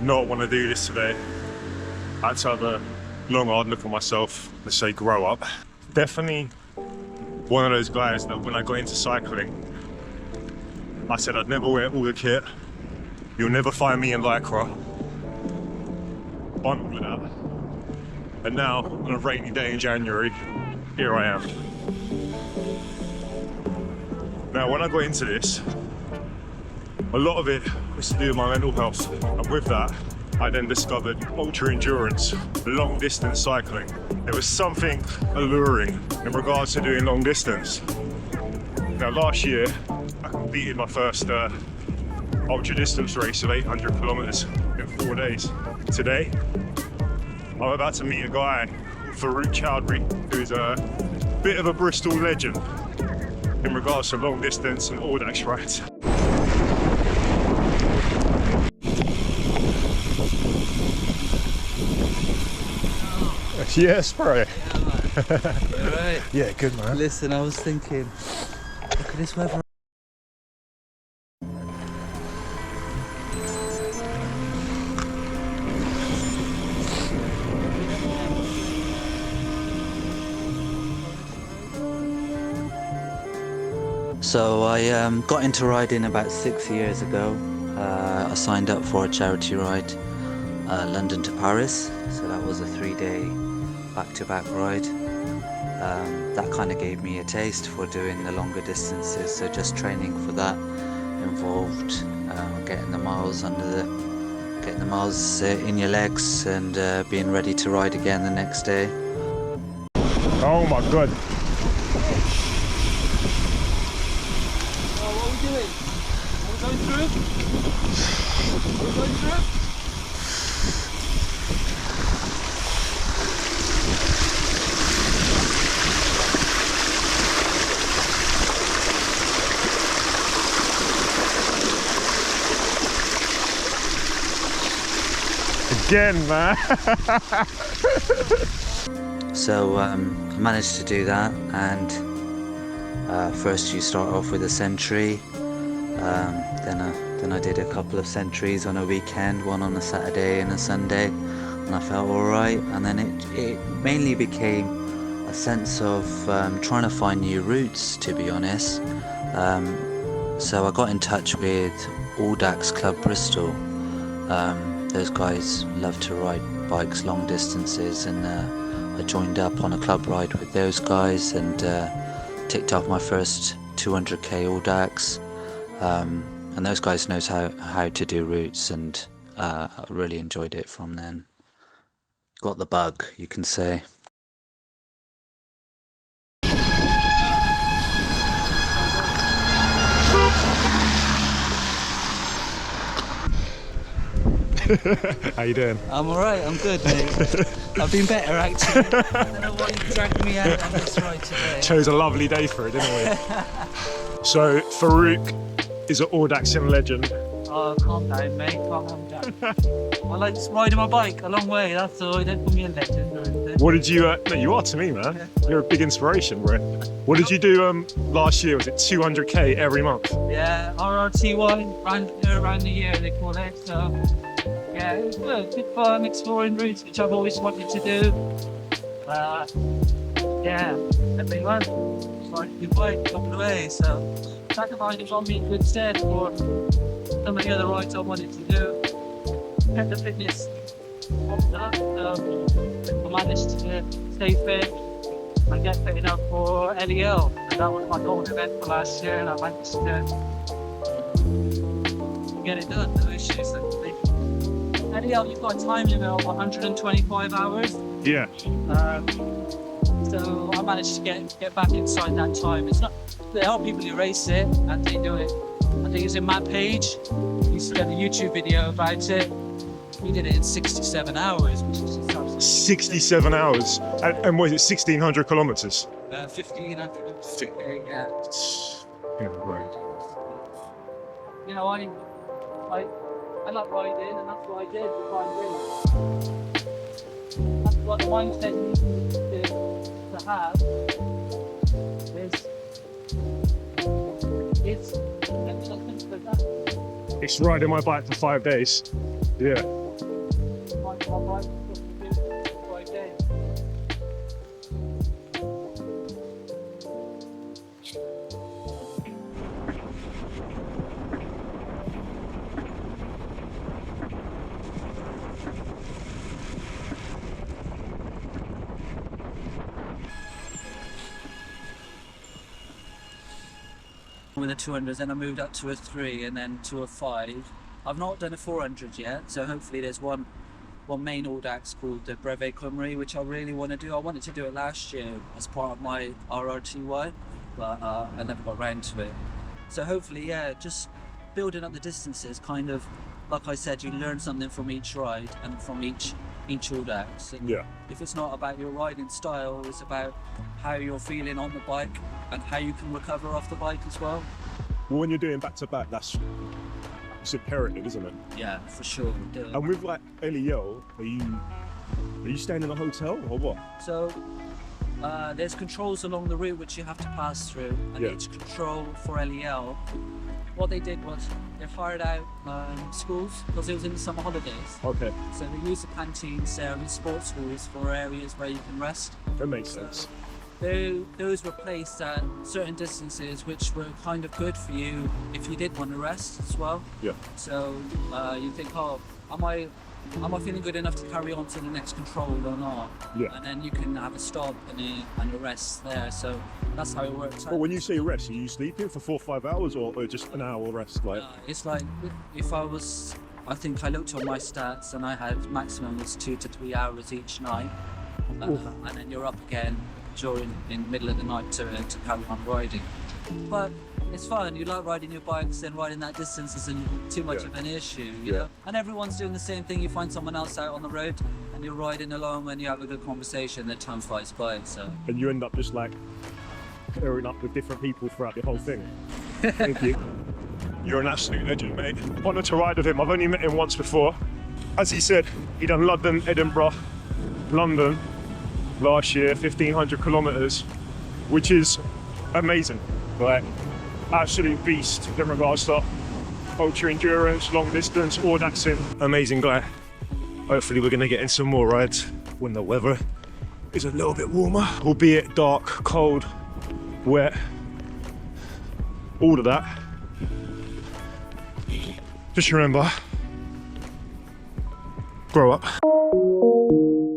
not want to do this today. I had to have a long hard look at myself, let's say grow up. Definitely one of those guys that when I got into cycling, I said I'd never wear all the kit. You'll never find me in Lycra. Bundled with that. And now, on a rainy day in January, here I am. Now, when I got into this, a lot of it was to do with my mental health. And with that, I then discovered ultra endurance, long distance cycling. There was something alluring in regards to doing long distance. Now, last year, I completed my first ultra distance race of 800 kilometers in 4 days. Today, I'm about to meet a guy, Farooq Chaudhury, who's a bit of a Bristol legend in regards to long distance and Audax rides. Yes, bro. Right. Yeah, good man. Listen, I was thinking, look at this weather. So I got into riding about 6 years ago. I signed up for a charity ride, London to Paris. So that was a 3-day back-to-back ride. That kind of gave me a taste for doing the longer distances. So just training for that involved getting the miles in your legs and being ready to ride again the next day. Oh my god. What are we doing? Are we going through? Are we going through? Again, man. So I managed to do that, and first you start off with a century, then I did a couple of centuries on a weekend, one on a Saturday and a Sunday, and I felt alright. And then it mainly became a sense of trying to find new routes, to be honest. So I got in touch with Audax Club Bristol. Those guys love to ride bikes long distances, and I joined up on a club ride with those guys and ticked off my first 200k Audax. And those guys knows how to do routes, and I really enjoyed it from then. Got the bug, you can say. How you doing? I'm alright, I'm good, mate. I've been better, actually. I don't know why you dragged me out on this ride today. Chose a lovely day for it, didn't we? So, Farooq is an Audaxing legend. Oh, calm down, mate, calm down. I like just riding my bike a long way, that's all. Don't put me in legend or anything. What did you, no, you are to me, man. You're a big inspiration, bro. What did you do last year? Was it 200k every month? Yeah, RRT1, around the year they call it, so... Yeah, it was good fun, exploring routes which I've always wanted to do. Yeah, every month, riding your bike a couple of ways, so that kind of got me in good stead for some of the other rides I wanted to do. Kept the fitness up, I managed to stay fit and get fit enough for LEL, and that was my goal event for last year, and I managed to get it done, no issues. LEL, you've got a time limit of 125 hours. Yeah. So I managed to get back inside that time. It's not, there are people who race it and they do it. I think it's in Matt Page. He used to get a YouTube video about it. He did it in 67 hours, which is just 67 hours. And was it 1,600 kilometers? 1,500. Yeah. Yeah, right. You know, I like riding, and that's what I did with riding. That's what the mindset you need to have is It's riding my bike for 5 days. Yeah. with a 200, then I moved up to a 3 and then to a 5. I've not done a 400 yet, so hopefully there's one main Audax called the Brevet Cymru, which I really want to do. I wanted to do it last year as part of my RRTY, but I never got around to it. So hopefully, yeah, just building up the distances, kind of, like I said, you learn something from each ride and from each Audax. And Yeah. if it's not about your riding style, it's about how you're feeling on the bike and how you can recover off the bike as well. Well, when you're doing back to back, it's imperative, isn't it? Yeah, for sure. And with like LEL, are you staying in a hotel or what? So there's controls along the route which you have to pass through, and Yeah. each control for LEL, what they did was they hired out schools because it was in the summer holidays. Okay, So they use the canteens there and sports schools for areas where you can rest. that makes sense. Those were placed at certain distances which were kind of good for you if you did want to rest as well. Yeah. So you think, oh, am I feeling good enough to carry on to the next control or not? Yeah. And then you can have a stop and a rest there. So that's how it works. Well, when you say rest, are you sleeping for 4 or 5 hours or just an hour rest? Like, It's like if I think I looked on my stats and I had maximum was 2 to 3 hours each night, and then you're up again in the middle of the night to carry on riding. But it's fun. You like riding your bikes, and riding that distance isn't too much of an issue, you know. And everyone's doing the same thing. You find someone else out on the road, and you're riding along, and you have a good conversation. The time flies by. So. and you end up just like pairing up with different people throughout the whole thing. Thank you. You're an absolute legend, mate. Honoured to ride with him. I've only met him once before. As he said, he done London, Edinburgh, London last year, 1,500 kilometres, which is amazing. Like, absolute beast in regards to ultra endurance, long distance, Audaxing. Amazing guy. Hopefully we're gonna get in some more rides when the weather is a little bit warmer, albeit dark, cold, wet, all of that. Just remember, grow up.